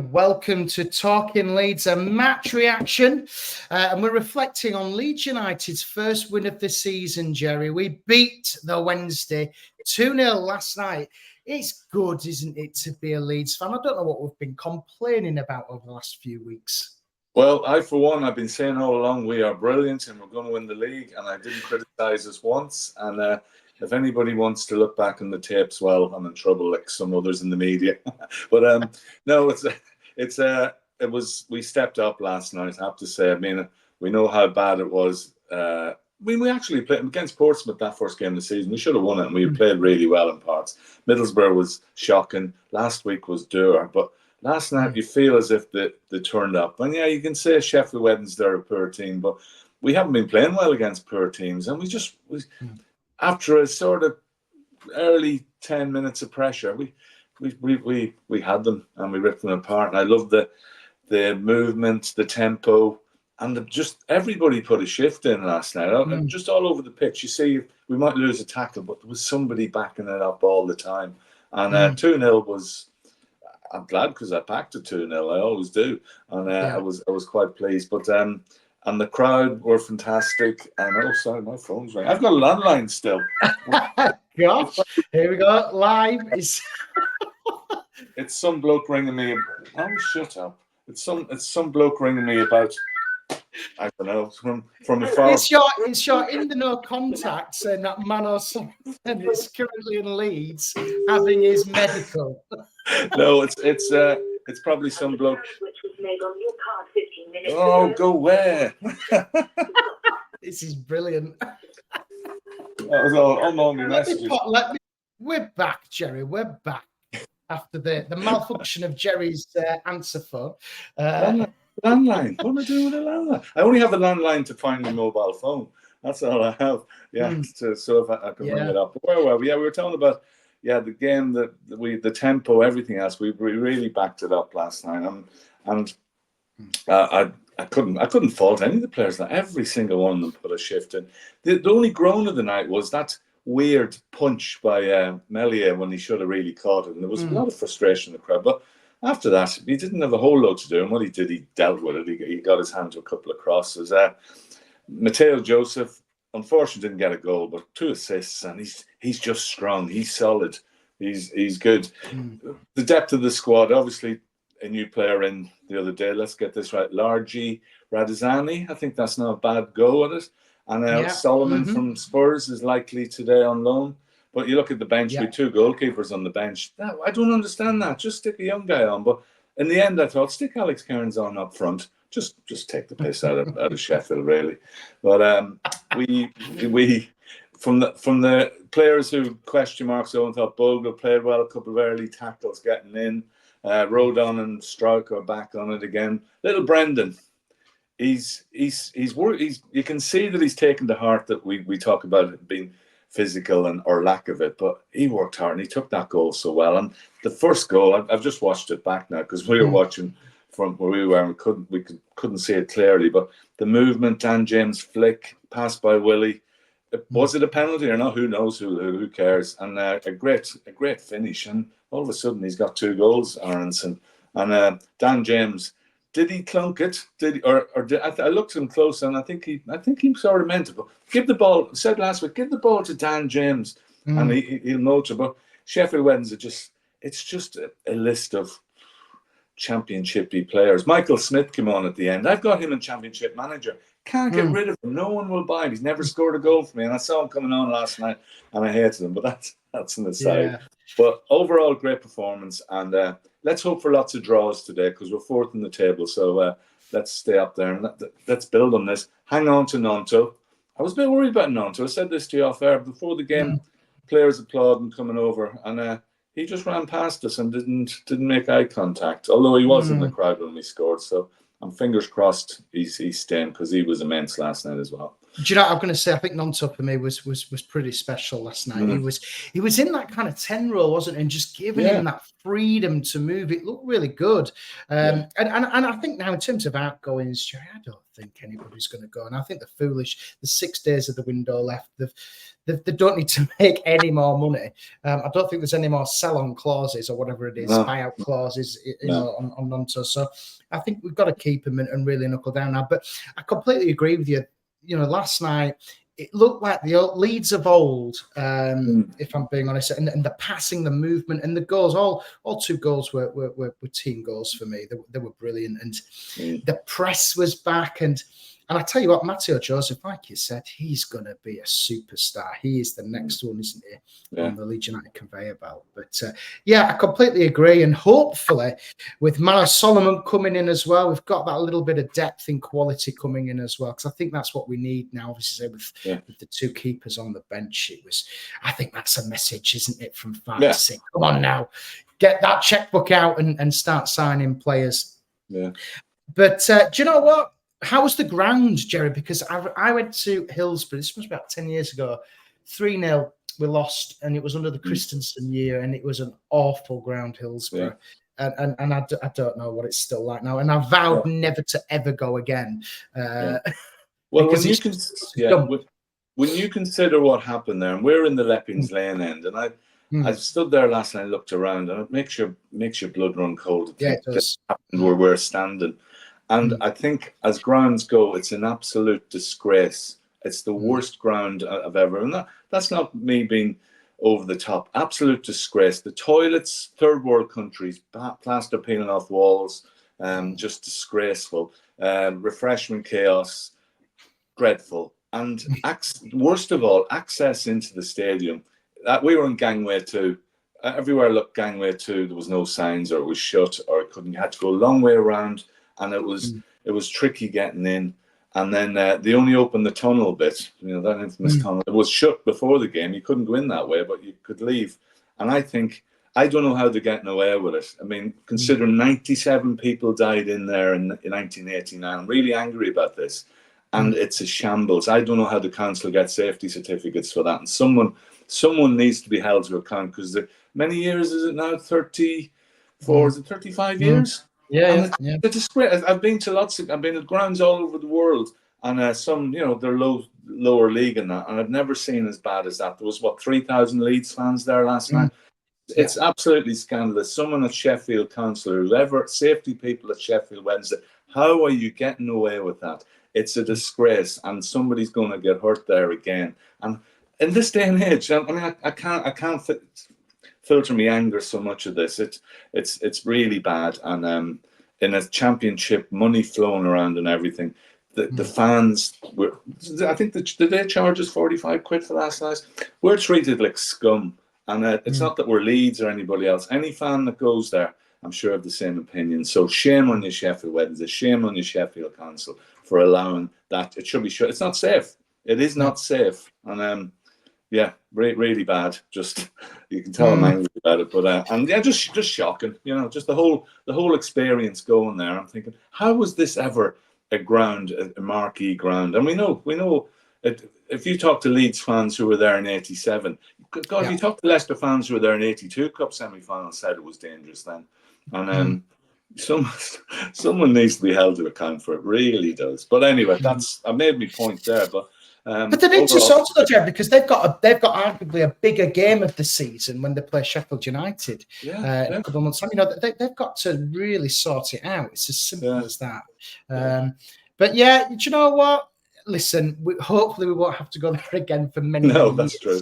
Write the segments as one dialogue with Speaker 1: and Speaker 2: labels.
Speaker 1: welcome to Talking Leeds, a match reaction. And we're reflecting on Leeds United's first win of the season, Gerry. We beat the Wednesday 2-0 last night. It's good, isn't it, to be a Leeds fan? I don't know what we've been complaining about over the last few weeks.
Speaker 2: Well, for one, I've been saying all along we are brilliant and we're going to win the league, and I didn't criticise us once. And if anybody wants to look back on the tapes, well, I'm in trouble like some others in the media. But no, we stepped up last night, I have to say. I mean, we know how bad it was. We actually played against Portsmouth that first game of the season. We should have won it, and we played really well in parts. Middlesbrough was shocking. Last week was dour, but last night you feel as if they turned up. And yeah, you can say Sheffield Wednesday are a poor team, but we haven't been playing well against poor teams. And after a sort of early 10 minutes of pressure, we had them and we ripped them apart. And I love the movement, the tempo, and just everybody put a shift in last night. Just all over the pitch. You see, we might lose a tackle, but there was somebody backing it up all the time. And 2-0 was... I'm glad because I backed a 2-0. I always do. And I was quite pleased. But and the crowd were fantastic. And oh, sorry, my phone's ringing. I've got a landline still.
Speaker 1: Gosh, here we go. Live. It's
Speaker 2: some bloke ringing me. Oh, shut up. It's some bloke ringing me about, I don't know, from afar.
Speaker 1: It's your in the know contact saying that man or something is currently in Leeds having his medical.
Speaker 2: No, it's probably some bloke. Oh, go where?
Speaker 1: This is brilliant.
Speaker 2: That was all my messages.
Speaker 1: We're back, Gerry. We're back after the malfunction of Gerry's answer phone.
Speaker 2: Landline. What am I doing with a landline? I only have a landline to find my mobile phone. That's all I have. Yeah. So if I can bring it up. Where were we? Yeah, we were talking about the game, the tempo, everything else. We really backed it up last night, and I couldn't fault any of the players. Every single one of them put a shift in. The only groan of the night was that weird punch by Melia when he should have really caught it, and there was a lot of frustration in the crowd. But after that, he didn't have a whole lot to do, and what he did, he dealt with it. He got his hand to a couple of crosses. Mateo Joseph, unfortunately, didn't get a goal, but 2 assists, and he's just strong. He's solid. He's good. The depth of the squad, obviously, a new player in the other day. Let's get this right. Largi Radizani, I think that's not a bad go at it. And Solomon from Spurs is likely today on loan. But you look at the bench with 2 goalkeepers on the bench. I don't understand that. Just stick a young guy on. But in the end, I thought, stick Alex Cairns on up front. Just take the piss out of Sheffield, really. But we from the players who question marks, I thought Bogle played well, a couple of early tackles getting in. Rodon and Strauch are back on it again. Little Brendan, he's worried. You can see that he's taken to heart that we talk about it being physical or lack of it, but he worked hard and he took that goal so well. And the first goal, I've just watched it back now because we were watching from where we were and we couldn't see it clearly. But the movement, Dan James flick, passed by Willie. Was it a penalty or not? Who knows? Who cares? And a great finish. And all of a sudden he's got 2 goals, Aronson. And Dan James, did he clunk it? Did he, or did I looked at him close and I think he sort of meant it. But give the ball. Said last week, give the ball to Dan James, and he'll motor. But Sheffield Wednesday it's just a list of championshipy players. Michael Smith came on at the end. I've got him in Championship Manager. Can't get rid of him. No one will buy him. He's never scored a goal for me. And I saw him coming on last night, and I hated him. But that's an aside. Yeah. But overall, great performance, and let's hope for lots of draws today because we're 4th in the table. So let's stay up there and let's build on this. Hang on to Nanto. I was a bit worried about Nanto. I said this to you off air before the game. Players applauding coming over, and he just ran past us and didn't make eye contact. Although he was in the crowd when we scored. So I'm fingers crossed he's staying because he was immense last night as well.
Speaker 1: Do you know what I'm going to say? I think Nonto for me was pretty special last night. He was in that kind of 10 role, wasn't he? And just giving him that freedom to move. It looked really good. And I think now in terms of outgoings, Jerry, I don't think anybody's going to go. And I think the 6 days of the window left, they don't need to make any more money. I don't think there's any more sell-on clauses or whatever it is, buyout clauses, on Nonto. So I think we've got to keep him and really knuckle down now. But I completely agree with you. Last night it looked like the old Leeds of old, if I'm being honest, and the passing, the movement, and the goals. All 2 goals were team goals for me. They were brilliant, and the press was back. And I tell you what, Matteo Joseph, like you said, he's going to be a superstar. He is the next one, isn't he, on the Leeds United conveyor belt? But I completely agree. And hopefully, with Mara Solomon coming in as well, we've got that little bit of depth and quality coming in as well. Because I think that's what we need now. Obviously, with the 2 keepers on the bench, I think that's a message, isn't it, from Fantasy? Come on now, get that checkbook out and start signing players. Yeah. But do you know what? How was the ground, Jerry? Because I went to Hillsborough, this was about 10 years ago, 3-0, we lost, and it was under the Christensen year, and it was an awful ground, Hillsborough. And I don't know what it's still like now. And I vowed never to ever go again.
Speaker 2: Well, when you consider what happened there, and we're in the Leppings Lane end, and I stood there last night, looked around, and it makes your blood run cold.
Speaker 1: It does.
Speaker 2: Happened where we're standing. And I think as grounds go, it's an absolute disgrace. It's the worst ground I've ever. And that's not me being over the top. Absolute disgrace. The toilets, third world countries, plaster peeling off walls, just disgraceful. Refreshment chaos, dreadful. And worst of all, access into the stadium. We were on gangway 2. Everywhere looked gangway 2. There was no signs, or it was shut, or you had to go a long way around. And it was tricky getting in. And then they only opened the tunnel bit, that infamous tunnel. It was shut before the game. You couldn't go in that way, but you could leave. And I don't know how they're getting away with it. I mean, considering 97 people died in there in 1989, I'm really angry about this. And it's a shambles. I don't know how the council gets safety certificates for that. And someone needs to be held to account, because many years is it now? 34? Is it 35 years?
Speaker 1: Yeah.
Speaker 2: The disgrace. I've been at grounds all over the world, and some, they're lower league and that, and I've never seen as bad as that. There was 3,000 Leeds fans there last night. It's absolutely scandalous. Someone at Sheffield Council, whoever, safety people at Sheffield Wednesday, how are you getting away with that? It's a disgrace, and somebody's going to get hurt there again. And in this day and age, I mean, I can't filter my anger so much of this. It's really bad. And in a championship, money flowing around and everything, the fans were, I think did they charge us 45 quid for last night? We're treated like scum. And it's not that we're Leeds or anybody else. Any fan that goes there, I'm sure, have the same opinion. So shame on you, Sheffield Wednesday. Shame on you, Sheffield Council, for allowing that. It should be shut. It's not safe. It is not safe. And really bad. Just, you can tell I'm angry about it, but just shocking. Just the whole experience going there. I'm thinking, how was this ever a ground, a marquee ground? And we know it. If you talk to Leeds fans who were there in '87, God, if you talk to Leicester fans who were there in '82 Cup semi-final, said it was dangerous then. And someone needs to be held to account for it. Really does. But anyway, I made my point there, but.
Speaker 1: But they need to sort of, Jeff, because they've got arguably a bigger game of the season when they play Sheffield United in a couple of months' time. They've got to really sort it out. It's as simple as that. But do you know what? Listen, hopefully we won't have to go there again for many years.
Speaker 2: That's true.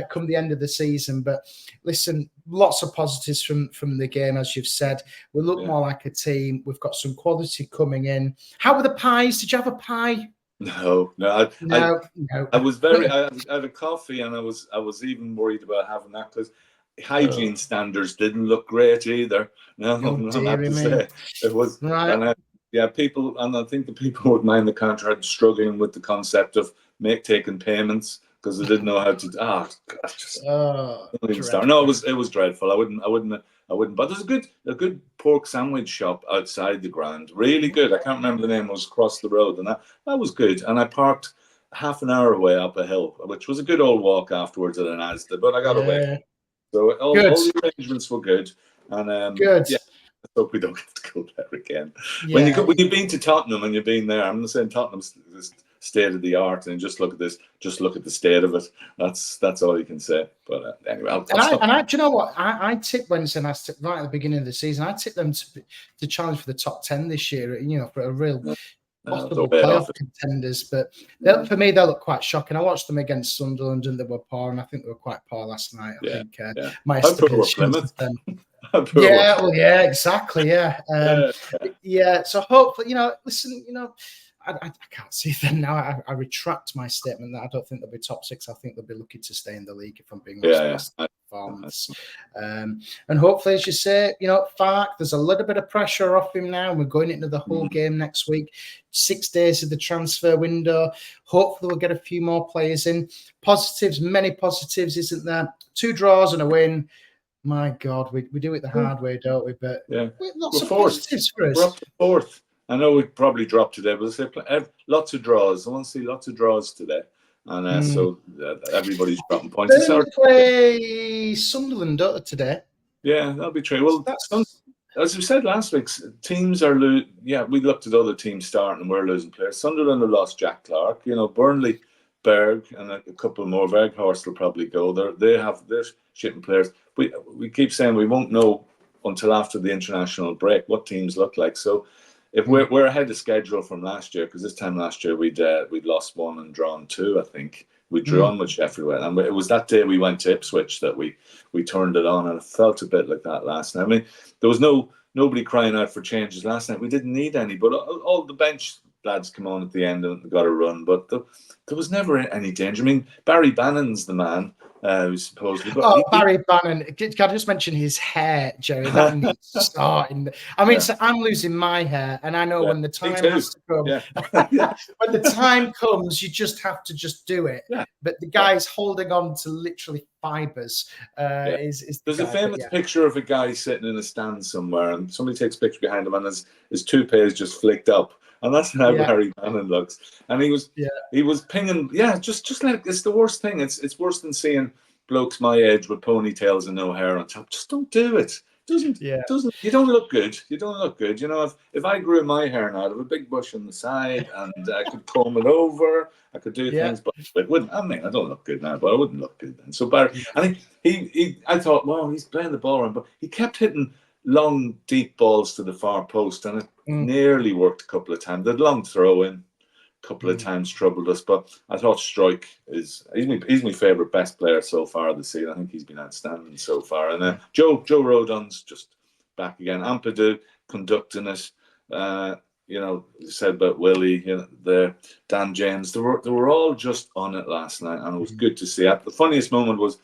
Speaker 1: Come the end of the season. But listen, lots of positives from the game, as you've said. We look more like a team. We've got some quality coming in. How were the pies? Did you have a pie?
Speaker 2: No. I was I had a coffee, and I was even worried about having that, because hygiene standards didn't look great either. No, I'm have to say it was. Right. And people, and I think the people who would mind the counter had struggling with the concept of taking payments, because they didn't know how to. No, it was dreadful. I wouldn't. But there's a good pork sandwich shop outside the ground. Really good. I can't remember the name. It was across the road, and that was good. And I parked half an hour away up a hill, which was a good old walk afterwards at an Asda, but I got away. So all the arrangements were good. And
Speaker 1: good.
Speaker 2: Yeah, I hope we don't have to go there again.
Speaker 1: Yeah.
Speaker 2: When you've been to Tottenham and you've been there, I'm not saying Tottenham's state of the art, and just look at this, just look at the state of it. That's all you can say. But anyway,
Speaker 1: do you know what? I tipped Wednesday night right at the beginning of the season. I tipped them to challenge for the top 10 this year. For a real possible playoff contenders. But for me, they look quite shocking. I watched them against Sunderland, and they were poor, and I think they were quite poor last night. I think my estimation of them. Yeah, exactly. Yeah. So hopefully, listen, I can't see them now. I retract my statement that I don't think they'll be top 6. I think they'll be lucky to stay in the league, if I'm being honest. Performance. And hopefully, as you say, Fark, there's a little bit of pressure off him now. We're going into the whole game next week. 6 days of the transfer window. Hopefully, we'll get a few more players in. Positives, many positives, isn't there? 2 draws and a win. My God, we do it the hard way, don't we? But lots of positives for us.
Speaker 2: We're up to 4th. I know we probably dropped today, but lots of draws. I want to see lots of draws today. And so everybody's dropping points.
Speaker 1: They play Sunderland today.
Speaker 2: Yeah, that'll be true. Well, as we said last week, teams are we looked at other teams starting and we're losing players. Sunderland have lost Jack Clark. Burnley, Berg, and a couple more. Veghorst will probably go. They're shipping players. We keep saying we won't know until after the international break what teams look like. So if we're ahead of schedule from last year, because this time last year we'd lost 1 and drawn 2, I think. We drew on with Sheffield, and it was that day we went to Ipswich that we turned it on, and it felt a bit like that last night. I mean, there was nobody crying out for changes last night. We didn't need any, but all the bench lads come on at the end and got a run, but there was never any danger. I mean, Barry Bannon's the man. Who's supposedly
Speaker 1: Barry Bannon. Can I just mention his hair, Jerry? That needs starting. I mean, so I'm losing my hair, and I know when the time has to come. When the time comes, you just have to just do it.
Speaker 2: Yeah.
Speaker 1: But the guy's holding on to literally fibers.
Speaker 2: There's a famous picture of a guy sitting in a stand somewhere, and somebody takes a picture behind him, and his toupee is just flicked up. And that's how Barry Bannon looks. And he was pinging. Yeah, just like it's the worst thing. It's worse than seeing blokes my age with ponytails and no hair on top. Just don't do it. Doesn't. You don't look good. You don't look good. If I grew my hair now, I'd have a big bush on the side, and I could comb it over. I could do things, but it wouldn't. I mean, I don't look good now, but I wouldn't look good then. So Barry, I think I thought, well, he's playing the ball around, but he kept hitting long, deep balls to the far post, and it nearly worked a couple of times. The long throw in a couple of times troubled us, but I thought Struijk he's my favourite best player so far this season. I think he's been outstanding so far. And Joe Rodon's just back again. Ampadu conducting it. You said about Willie, Dan James. They were all just on it last night, and it was good to see. The funniest moment was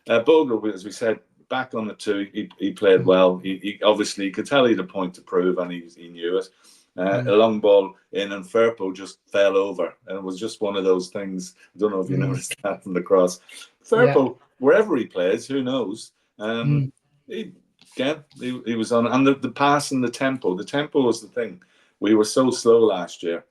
Speaker 2: Bogle, as we said, back on the 2, he played well. He obviously, you could tell he had a point to prove, and he knew it. A long ball in, and Firpo just fell over, and it was just one of those things. I don't know if you noticed that from the cross. Firpo, wherever he plays, who knows? He was on, and the pass and the tempo. The tempo was the thing. We were so slow last year,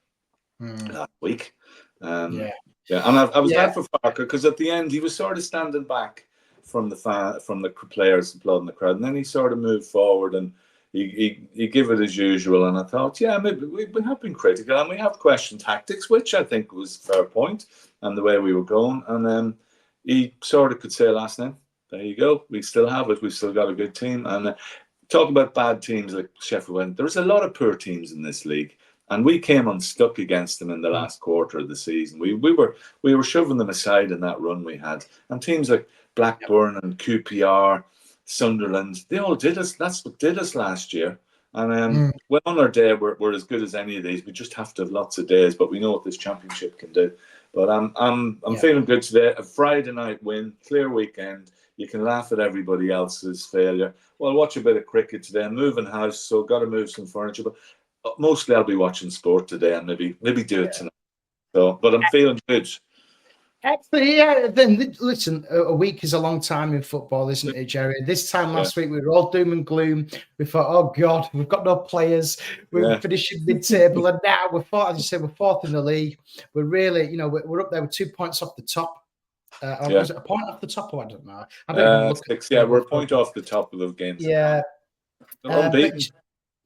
Speaker 2: last week. And I was glad for Parker, because at the end he was sort of standing back from the players applauding the crowd, and then he sort of moved forward and he gave it as usual. And I thought, maybe we have been critical and we have questioned tactics, which I think was a fair point, and the way we were going. And then he sort of could say last night, there you go, we still have it, we've still got a good team. And talk about bad teams like Sheffield, there's a lot of poor teams in this league, and we came unstuck against them in the last quarter of the season. We were shoving them aside in that run we had, and teams like Blackburn and QPR, Sunderland, they all did us. That's what did us last year. And well, on our day, we're as good as any of these. We just have to have lots of days, but we know what this championship can do. But I'm feeling good today. A Friday night win, clear weekend. You can laugh at everybody else's failure. Well, watch a bit of cricket today. I'm moving house, so got to move some furniture. But mostly I'll be watching sport today, and maybe do it tonight. So, but I'm feeling good.
Speaker 1: Actually, yeah. Then listen, a week is a long time in football, isn't it, Jerry? This time last week, we were all doom and gloom. We thought, oh God, we've got no players. We're finishing mid-table, and now we're fourth. As you say, we're fourth in the league. We're really, we're up there with 2 points off the top. Was it a point off the top? Or I don't know. I don't even look.
Speaker 2: 6. Yeah, we're a point off the top of the games.
Speaker 1: Yeah,
Speaker 2: unbeaten.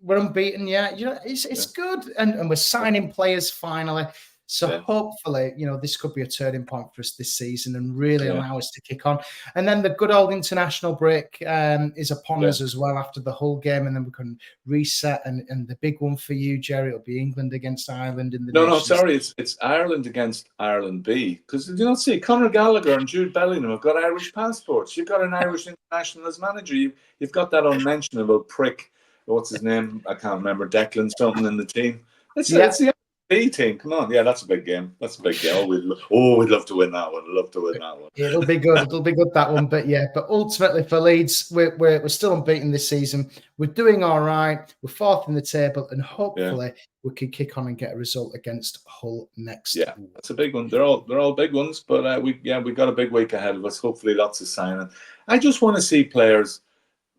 Speaker 1: We're unbeaten. Yeah, it's good, and we're signing players finally. So hopefully, this could be a turning point for us this season and really allow us to kick on. And then the good old international break is upon us as well after the whole game, and then we can reset. And the big one for you, Jerry, will be England against Ireland in the
Speaker 2: sorry, it's Ireland against Ireland B. Because you don't see Conor Gallagher and Jude Bellingham have got Irish passports. You've got an Irish international as manager. You've got that unmentionable prick. What's his name? I can't remember. Declan something in the team. It's the B team. Come on, that's a big game. That's a big game. We'd love to win that one. Love to win that one.
Speaker 1: It'll be good. It'll be good, that one. But ultimately for Leeds, we're still unbeaten this season. We're doing all right. We're fourth in the table, and hopefully we can kick on and get a result against Hull next.
Speaker 2: Yeah, that's a big one. They're all big ones, but we got a big week ahead of us. Hopefully, lots of signing. I just want to see players.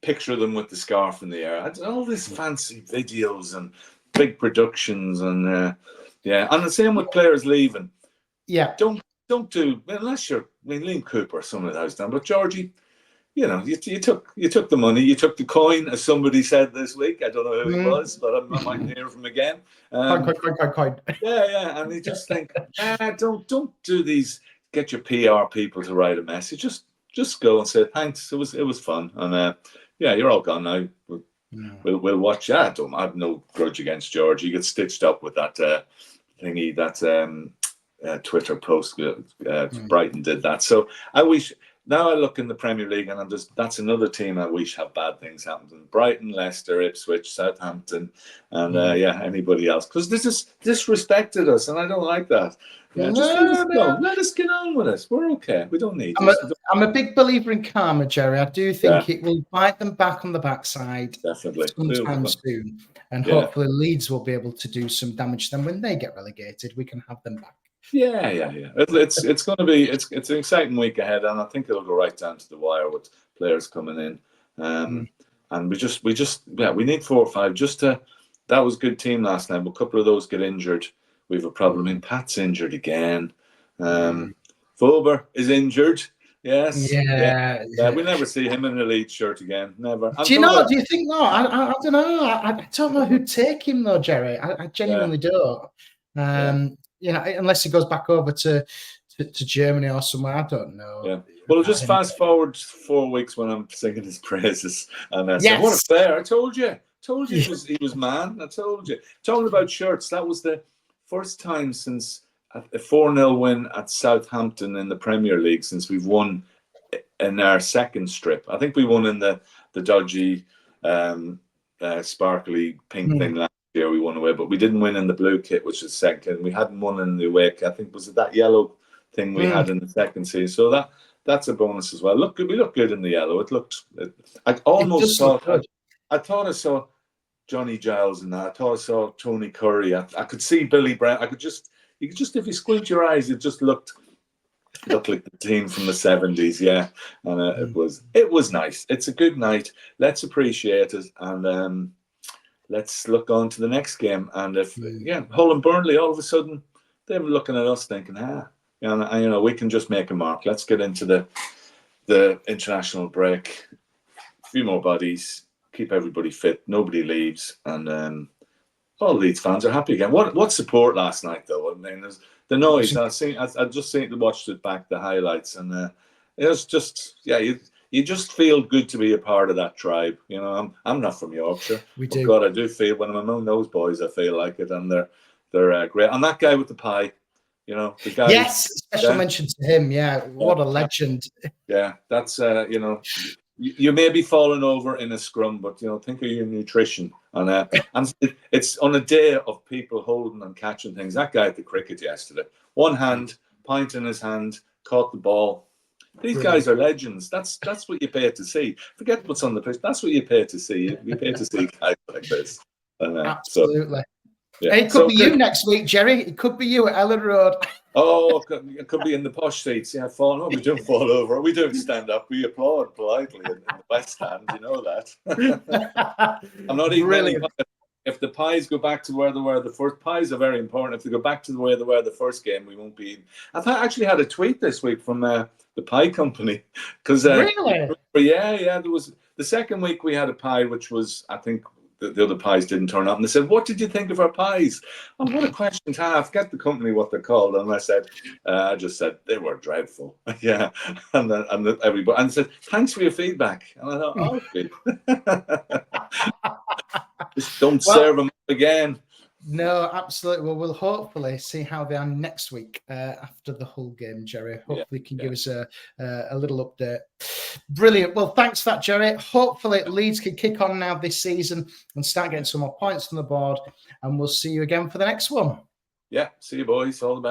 Speaker 2: Picture them with the scarf in the air. All these fancy videos and big productions and and the same with players leaving.
Speaker 1: Yeah,
Speaker 2: don't do unless you're Liam Cooper, someone that has done. But Georgie, you took the money, you took the coin, as somebody said this week. I don't know who it was, but I might hear from him again.
Speaker 1: Coin.
Speaker 2: Yeah, and you just think, don't do these. Get your PR people to write a message. Just go and say thanks. It was fun, and you're all gone now. We'll watch. I have no grudge against George. He gets stitched up with that thingy, that Twitter post. Brighton did that. So I wish. Now I look in the Premier League, and that's another team I wish have bad things happen to. Brighton, Leicester, Ipswich, Southampton, and anybody else, because this is disrespected us, and I don't like that. Let us get on with it. We're okay. We don't need this.
Speaker 1: I'm a big believer in karma, Jerry. I do think it will bite them back on the backside
Speaker 2: definitely
Speaker 1: sometime soon, and hopefully Leeds will be able to do some damage to them when they get relegated. We can have them back.
Speaker 2: Yeah. It's going to be it's an exciting week ahead, and I think it'll go right down to the wire with players coming in. And we need 4 or 5 just to. That was a good team last night. But a couple of those get injured. We have a problem. In Pat's injured again. Fober is injured. Yes. Yeah. We never see him in a Leeds shirt again. Never.
Speaker 1: Do you think no? I don't know. I don't know who'd take him though, Jerry. I genuinely don't. Unless he goes back over to Germany or somewhere. I don't know.
Speaker 2: Yeah. Well, just fast forward 4 weeks when I'm singing his praises, and I said, "What a player!" I told you he was man. I told you. Talking about shirts, that was the first time since a 4-0 win at Southampton in the Premier League since we've won in our second strip. I think we won in the dodgy, sparkly pink thing last year. We won away, but we didn't win in the blue kit, which is second. We hadn't won in the away kit. I think was it that yellow thing we had in the second season. So that's a bonus as well. We look good in the yellow. It looked. I almost thought. I thought I saw Johnny Giles in that. I thought I saw Tony Curry. I could see Billy Brown. You could just if you squint your eyes, it just looked like the team from the 70s. Yeah, and it was nice. It's a good night. Let's appreciate it, and let's look on to the next game. And if Hull and Burnley, all of a sudden they're looking at us thinking, we can just make a mark. Let's get into the international break. A few more bodies. Keep everybody fit. Nobody leaves, and all Leeds fans are happy again. What support last night though? I mean, there's the noise. I just watched it back, the highlights, and it was just you just feel good to be a part of that tribe. I'm not from Yorkshire. God, I do feel when I'm among those boys, I feel like it, and they're great. And that guy with the pie, the guy.
Speaker 1: Yes, special mention to him. Yeah, what a legend.
Speaker 2: Yeah, that's You may be falling over in a scrum, but think of your nutrition. And it's on a day of people holding and catching things. That guy at the cricket yesterday, one hand, pint in his hand, caught the ball. These guys are legends. That's what you pay to see. Forget what's on the pitch. That's what you pay to see. You pay to see guys like this.
Speaker 1: Absolutely.
Speaker 2: Yeah.
Speaker 1: And it could be you next week, Gerry. It could be you at Ellen Road.
Speaker 2: Oh, it could be in the posh seats. Yeah, we don't fall over. We don't stand up. We applaud politely in the West Stand. You know that. I'm not eating any pie. If the pies go back to where they were the first, pies are very important. If they go back to the way they were the first game, we won't be eating. I've actually had a tweet this week from the pie company because
Speaker 1: really,
Speaker 2: there was the second week we had a pie which was, I think, the other pies didn't turn up, and they said, "What did you think of our pies?" And what a question to have. Forget the company what they're called, and I said, I just said they were dreadful. Yeah, and everybody and said, "Thanks for your feedback." And I thought, "Oh, good." Just don't serve them again.
Speaker 1: No, absolutely. Well, we'll hopefully see how they are next week after the Hull game, Gerry. Hopefully, you can give us a little update. Brilliant. Well, thanks for that, Gerry. Hopefully, Leeds can kick on now this season and start getting some more points on the board. And we'll see you again for the next one.
Speaker 2: Yeah. See you, boys. All the best.